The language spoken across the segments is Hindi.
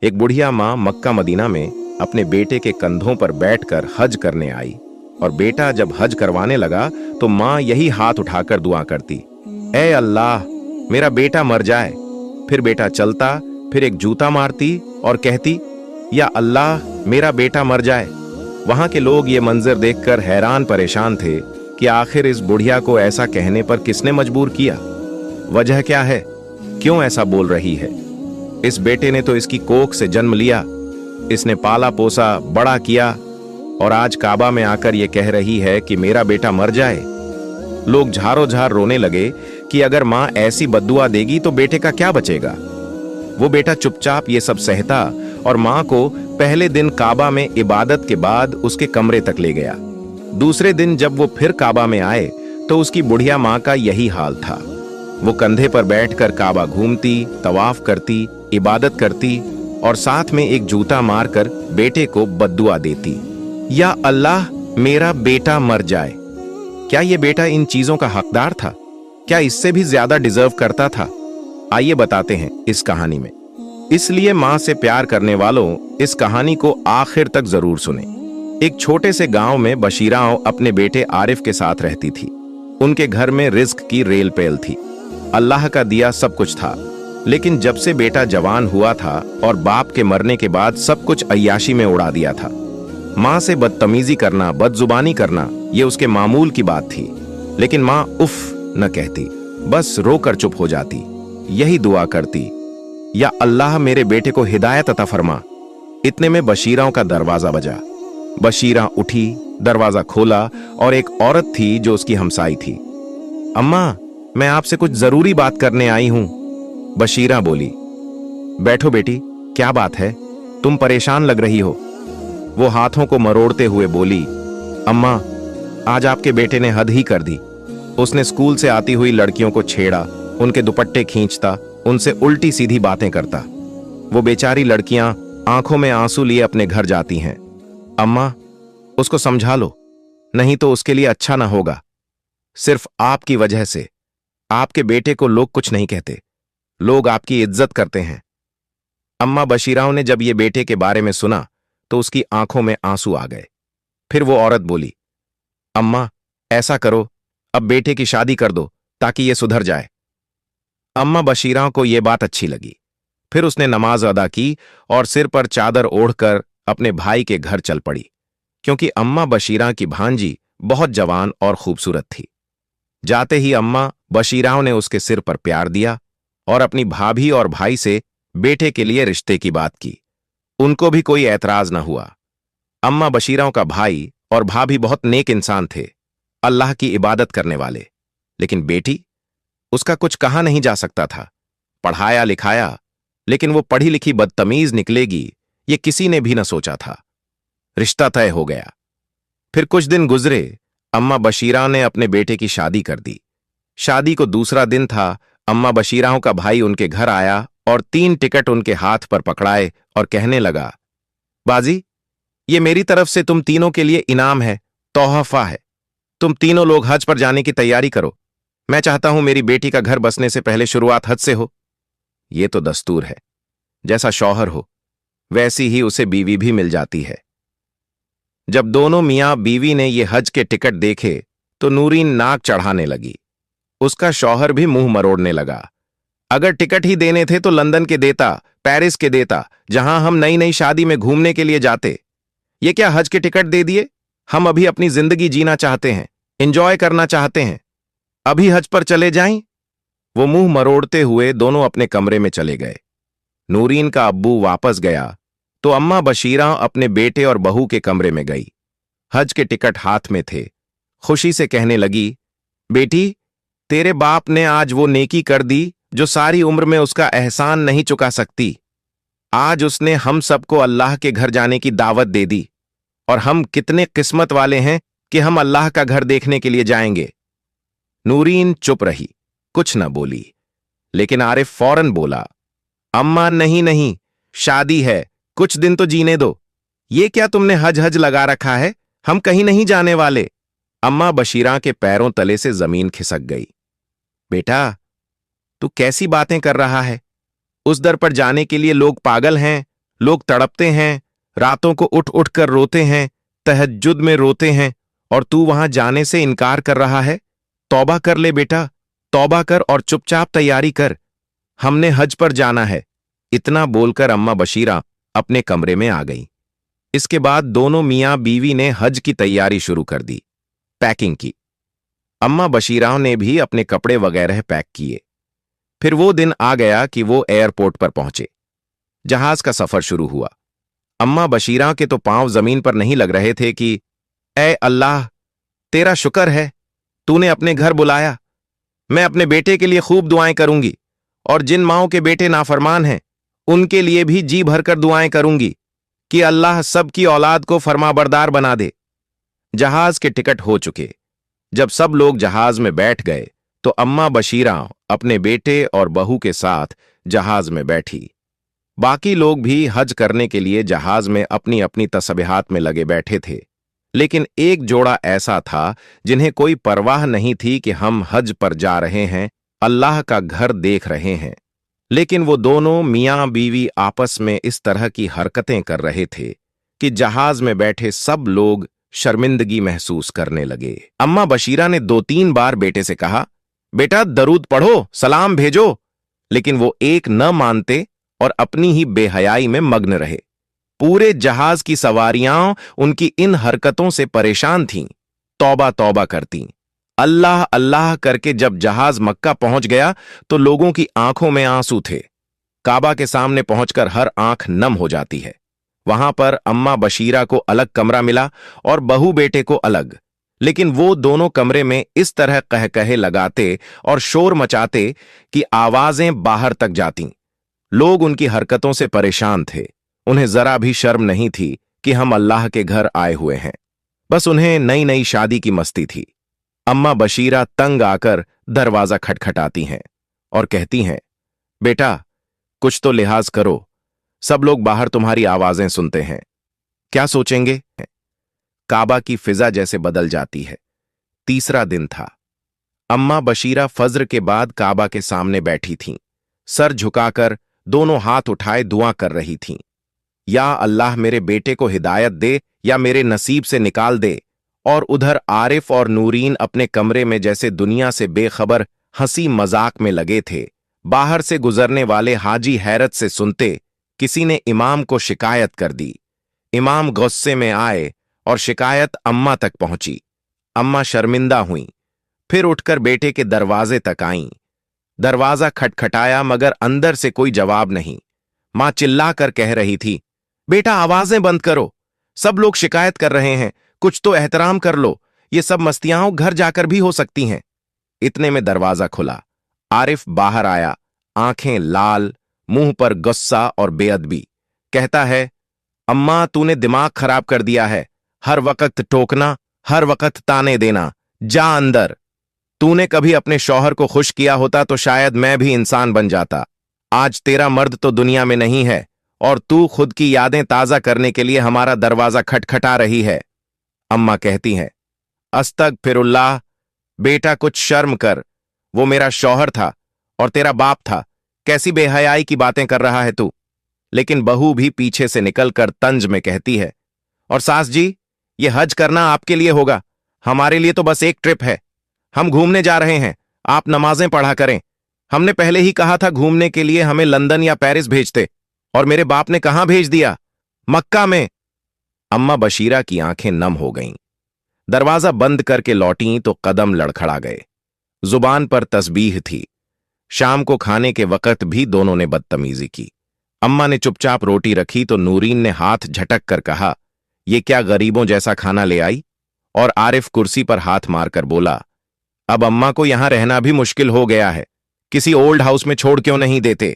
एक बुढ़िया माँ मक्का मदीना में अपने बेटे के कंधों पर बैठकर हज करने आई और बेटा जब हज करवाने लगा तो माँ यही हाथ उठाकर दुआ करती, ऐ अल्लाह मेरा बेटा मर जाए। फिर बेटा चलता, फिर एक जूता मारती और कहती, या अल्लाह मेरा बेटा मर जाए। वहां के लोग ये मंजर देखकर हैरान परेशान थे कि आखिर इस बुढ़िया को ऐसा कहने पर किसने मजबूर किया, वजह क्या है, क्यों ऐसा बोल रही है। इस बेटे ने तो इसकी कोख से जन्म लिया, इसने पाला पोसा बड़ा किया और आज काबा में आकर ये कह रही है कि मेरा बेटा मर जाए। लोग झारो झार रोने लगे कि अगर मां ऐसी बद्दुआ देगी तो बेटे का क्या बचेगा। वो बेटा चुपचाप ये सब सहता और मां को पहले दिन काबा में इबादत के बाद उसके कमरे तक ले गया। दूसरे दिन जब वो फिर काबा में आए तो उसकी बुढ़िया मां का यही हाल था। वो कंधे पर बैठकर काबा घूमती, तवाफ करती, इबादत करती और साथ में एक जूता मारकर बेटे को बद्दुआ देती, या अल्लाह मेरा बेटा मर जाए। क्या ये बेटा इन चीजों का हकदार था? क्या इससे भी ज्यादा डिजर्व करता था? आइए बताते हैं इस कहानी में। इसलिए मां से प्यार करने वालों इस कहानी को आखिर तक जरूर सुने। एक छोटे से गांव में बशीरा अपने बेटे आरिफ के साथ रहती थी। उनके घर में रिज्क की रेल पेल थी, अल्लाह का दिया सब कुछ था। लेकिन जब से बेटा जवान हुआ था और बाप के मरने के बाद सब कुछ अय्याशी में उड़ा दिया था। मां से बदतमीजी करना, बदजुबानी करना ये उसके मामूल की बात थी। लेकिन मां उफ न कहती, बस रोकर चुप हो जाती, यही दुआ करती, या अल्लाह मेरे बेटे को हिदायत अता फरमा। इतने में बशीराओं का दरवाजा बजा। बशीरा उठी, दरवाजा खोला और एक औरत थी जो उसकी हमसाई थी। अम्मा मैं आपसे कुछ जरूरी बात करने आई हूं। बशीरा बोली, बैठो बेटी, क्या बात है, तुम परेशान लग रही हो। वो हाथों को मरोड़ते हुए बोली, अम्मा आज आपके बेटे ने हद ही कर दी। उसने स्कूल से आती हुई लड़कियों को छेड़ा, उनके दुपट्टे खींचता, उनसे उल्टी सीधी बातें करता। वो बेचारी लड़कियां आंखों में आंसू लिए अपने घर जाती हैं। अम्मा उसको समझा लो, नहीं तो उसके लिए अच्छा ना होगा। सिर्फ आपकी वजह से आपके बेटे को लोग कुछ नहीं कहते, लोग आपकी इज्जत करते हैं। अम्मा बशीराओं ने जब ये बेटे के बारे में सुना तो उसकी आंखों में आंसू आ गए। फिर वो औरत बोली, अम्मा ऐसा करो, अब बेटे की शादी कर दो ताकि ये सुधर जाए। अम्मा बशीराओं को ये बात अच्छी लगी। फिर उसने नमाज अदा की और सिर पर चादर ओढ़कर अपने भाई के घर चल पड़ी, क्योंकि अम्मा बशीरा की भांजी बहुत जवान और खूबसूरत थी। जाते ही अम्मा बशीराओं ने उसके सिर पर प्यार दिया और अपनी भाभी और भाई से बेटे के लिए रिश्ते की बात की। उनको भी कोई ऐतराज न हुआ। अम्मा बशीराओं का भाई और भाभी बहुत नेक इंसान थे, अल्लाह की इबादत करने वाले। लेकिन बेटी, उसका कुछ कहा नहीं जा सकता था। पढ़ाया लिखाया, लेकिन वो पढ़ी लिखी बदतमीज निकलेगी ये किसी ने भी न सोचा था। रिश्ता तय हो गया। फिर कुछ दिन गुजरे, अम्मा बशीरा ने अपने बेटे की शादी कर दी। शादी को दूसरा दिन था, अम्मा बशीराओं का भाई उनके घर आया और 3 टिकट उनके हाथ पर पकड़ाए और कहने लगा, बाजी ये मेरी तरफ से तुम तीनों के लिए इनाम है, तोहफा है। तुम तीनों लोग हज पर जाने की तैयारी करो। मैं चाहता हूं मेरी बेटी का घर बसने से पहले शुरुआत हज से हो। ये तो दस्तूर है, जैसा शौहर हो वैसी ही उसे बीवी भी मिल जाती है। जब दोनों मियां बीवी ने ये हज के टिकट देखे तो नूरीन नाक चढ़ाने लगी। उसका शौहर भी मुंह मरोड़ने लगा। अगर टिकट ही देने थे तो लंदन के देता, पेरिस के देता, जहां हम नई नई शादी में घूमने के लिए जाते। ये क्या हज के टिकट दे दिए? हम अभी अपनी जिंदगी जीना चाहते हैं, एंजॉय करना चाहते हैं, अभी हज पर चले जाएं? वो मुंह मरोड़ते हुए दोनों अपने कमरे में चले गए। नूरीन का अब्बू वापस गया तो अम्मा बशीरा अपने बेटे और बहू के कमरे में गई। हज के टिकट हाथ में थे। खुशी से कहने लगी, बेटी तेरे बाप ने आज वो नेकी कर दी जो सारी उम्र में उसका एहसान नहीं चुका सकती। आज उसने हम सबको अल्लाह के घर जाने की दावत दे दी और हम कितने किस्मत वाले हैं कि हम अल्लाह का घर देखने के लिए जाएंगे। नूरीन चुप रही, कुछ न बोली। लेकिन आरिफ फौरन बोला, अम्मा नहीं नहीं, शादी है, कुछ दिन तो जीने दो। ये क्या तुमने हज हज लगा रखा है? हम कहीं नहीं जाने वाले। अम्मा बशीरा के पैरों तले से जमीन खिसक गई। बेटा तू कैसी बातें कर रहा है? उस दर पर जाने के लिए लोग पागल हैं, लोग तड़पते हैं, रातों को उठ उठ कर रोते हैं, तहज्जुद में रोते हैं, और तू वहां जाने से इनकार कर रहा है। तौबा कर ले बेटा, तौबा कर और चुपचाप तैयारी कर, हमने हज पर जाना है। इतना बोलकर अम्मा बशीरा अपने कमरे में आ गई। इसके बाद दोनों मियां बीवी ने हज की तैयारी शुरू कर दी, पैकिंग की। अम्मा बशीरा ने भी अपने कपड़े वगैरह पैक किए। फिर वो दिन आ गया कि वो एयरपोर्ट पर पहुंचे। जहाज का सफर शुरू हुआ। अम्मा बशीरा के तो पांव जमीन पर नहीं लग रहे थे कि ऐ अल्लाह, तेरा शुक्र है, तूने अपने घर बुलाया। मैं अपने बेटे के लिए खूब दुआएं करूंगी, और जिन माओं के बेटे नाफरमान हैं उनके लिए भी जी भरकर दुआएं करूंगी कि अल्लाह सबकी औलाद को फरमाबरदार बना दे। जहाज के टिकट हो चुके। जब सब लोग जहाज में बैठ गए तो अम्मा बशीरा अपने बेटे और बहू के साथ जहाज में बैठी। बाकी लोग भी हज करने के लिए जहाज में अपनी अपनी तस्बीहात में लगे बैठे थे। लेकिन एक जोड़ा ऐसा था जिन्हें कोई परवाह नहीं थी कि हम हज पर जा रहे हैं, अल्लाह का घर देख रहे हैं। लेकिन वो दोनों मियां बीवी आपस में इस तरह की हरकतें कर रहे थे कि जहाज में बैठे सब लोग शर्मिंदगी महसूस करने लगे। अम्मा बशीरा ने 2-3 बार बेटे से कहा, बेटा दरूद पढ़ो, सलाम भेजो, लेकिन वो एक न मानते और अपनी ही बेहयाई में मग्न रहे। पूरे जहाज की सवारियां उनकी इन हरकतों से परेशान थीं, तौबा तौबा करतीं। अल्लाह अल्लाह करके जब जहाज मक्का पहुंच गया तो लोगों की आंखों में आंसू थे। काबा के सामने पहुंचकर हर आंख नम हो जाती है। वहां पर अम्मा बशीरा को अलग कमरा मिला और बहू बेटे को अलग, लेकिन वो दोनों कमरे में इस तरह कहकहे लगाते और शोर मचाते कि आवाजें बाहर तक जातीं। लोग उनकी हरकतों से परेशान थे। उन्हें जरा भी शर्म नहीं थी कि हम अल्लाह के घर आए हुए हैं। बस उन्हें नई नई शादी की मस्ती थी। अम्मा बशीरा तंग आकर दरवाजा खटखटाती हैं और कहती हैं, बेटा कुछ तो लिहाज करो, सब लोग बाहर तुम्हारी आवाजें सुनते हैं, क्या सोचेंगे। काबा की फिजा जैसे बदल जाती है। तीसरा दिन था। अम्मा बशीरा फज्र के बाद काबा के सामने बैठी थीं, सर झुकाकर दोनों हाथ उठाए दुआ कर रही थीं। या अल्लाह मेरे बेटे को हिदायत दे या मेरे नसीब से निकाल दे। और उधर आरिफ और नूरीन अपने कमरे में जैसे दुनिया से बेखबर हंसी मजाक में लगे थे। बाहर से गुजरने वाले हाजी हैरत से सुनते किसी ने इमाम को शिकायत कर दी। इमाम गुस्से में आए और शिकायत अम्मा तक पहुंची। अम्मा शर्मिंदा हुईं, फिर उठकर बेटे के दरवाजे तक आईं। दरवाजा खटखटाया मगर अंदर से कोई जवाब नहीं। मां चिल्लाकर कह रही थी, बेटा आवाजें बंद करो, सब लोग शिकायत कर रहे हैं, कुछ तो एहतराम कर लो, ये सब मस्तियां घर जाकर भी हो सकती हैं। इतने में दरवाजा खुला। आरिफ बाहर आया, आंखें लाल, मुंह पर गुस्सा और बेअदबी। कहता है, अम्मा तूने दिमाग खराब कर दिया है, हर वक्त टोकना, हर वक्त ताने देना, जा अंदर। तूने कभी अपने शौहर को खुश किया होता तो शायद मैं भी इंसान बन जाता। आज तेरा मर्द तो दुनिया में नहीं है और तू खुद की यादें ताजा करने के लिए हमारा दरवाजा खटखटा रही है। अम्मा कहती हैं, अस्तगफिरुल्लाह, बेटा कुछ शर्म कर, वो मेरा शौहर था और तेरा बाप था, कैसी बेहयाई की बातें कर रहा है तू। लेकिन बहू भी पीछे से निकलकर तंज में कहती है, और सास जी, ये हज करना आपके लिए होगा, हमारे लिए तो बस एक ट्रिप है। हम घूमने जा रहे हैं, आप नमाजें पढ़ा करें। हमने पहले ही कहा था घूमने के लिए हमें लंदन या पेरिस भेजते, और मेरे बाप ने कहां भेज दिया, मक्का में। अम्मा बशीरा की आंखें नम हो गईं। दरवाजा बंद करके लौटीं तो कदम लड़खड़ा गए। जुबान पर तस्बीह थी। शाम को खाने के वक्त भी दोनों ने बदतमीजी की। अम्मा ने चुपचाप रोटी रखी तो नूरीन ने हाथ झटक कर कहा, ये क्या गरीबों जैसा खाना ले आई। और आरिफ कुर्सी पर हाथ मारकर बोला, अब अम्मा को यहां रहना भी मुश्किल हो गया है, किसी ओल्ड हाउस में छोड़ क्यों नहीं देते।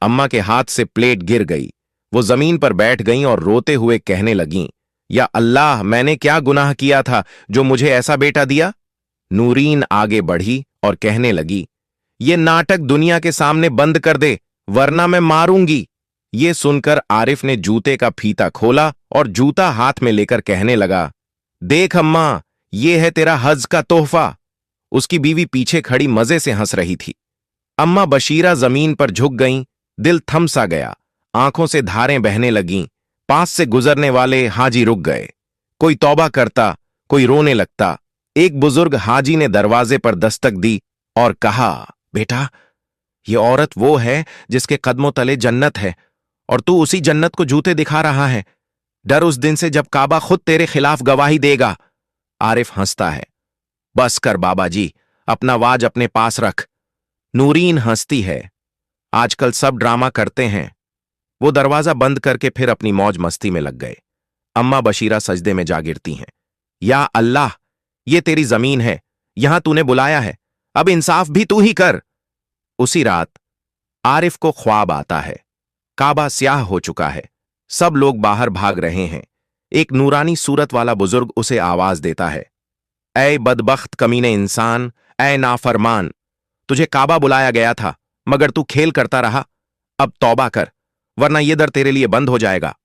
अम्मा के हाथ से प्लेट गिर गई। वो जमीन पर बैठ गईं और रोते हुए कहने लगीं, या अल्लाह, मैंने क्या गुनाह किया था जो मुझे ऐसा बेटा दिया। नूरीन आगे बढ़ी और कहने लगी, ये नाटक दुनिया के सामने बंद कर दे वरना मैं मारूंगी। ये सुनकर आरिफ ने जूते का फीता खोला और जूता हाथ में लेकर कहने लगा, देख अम्मा, ये है तेरा हज का तोहफा। उसकी बीवी पीछे खड़ी मजे से हंस रही थी। अम्मा बशीरा जमीन पर झुक गईं, दिल थम सा गया, आंखों से धारें बहने लगीं। पास से गुजरने वाले हाजी रुक गए। कोई तौबा करता, कोई रोने लगता। एक बुजुर्ग हाजी ने दरवाजे पर दस्तक दी और कहा, बेटा, ये औरत वो है जिसके कदमों तले जन्नत है, और तू उसी जन्नत को जूते दिखा रहा है। डर उस दिन से जब काबा खुद तेरे खिलाफ गवाही देगा। आरिफ हंसता है। बस कर बाबा जी, अपना वाज अपने पास रख। नूरीन हंसती है। आजकल सब ड्रामा करते हैं। वो दरवाजा बंद करके फिर अपनी मौज मस्ती में लग गए। अम्मा बशीरा सजदे में जा गिरती हैं। या अल्लाह, ये तेरी जमीन है, यहां तूने बुलाया है, अब इंसाफ भी तू ही कर। उसी रात आरिफ को ख्वाब आता है। काबा स्याह हो चुका है। सब लोग बाहर भाग रहे हैं। एक नूरानी सूरत वाला बुजुर्ग उसे आवाज देता है, ऐ बदबख्त कमीने इंसान, ऐ नाफरमान, तुझे काबा बुलाया गया था, मगर तू खेल करता रहा। अब तौबा कर, वरना यह दर तेरे लिए बंद हो जाएगा।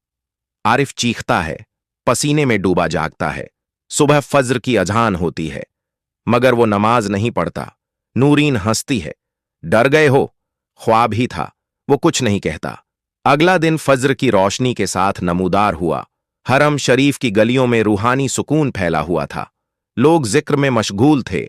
आरिफ चीखता है, पसीने में डूबा जागता है। सुबह फज्र की अजान होती है, मगर वो नमाज नहीं पढ़ता। नूरीन हंसती है। डर गए हो? ख्वाब ही था। वो कुछ नहीं कहता। अगला दिन फज्र की रोशनी के साथ नमूदार हुआ। हरम शरीफ की गलियों में रूहानी सुकून फैला हुआ था। लोग जिक्र में मशगूल थे।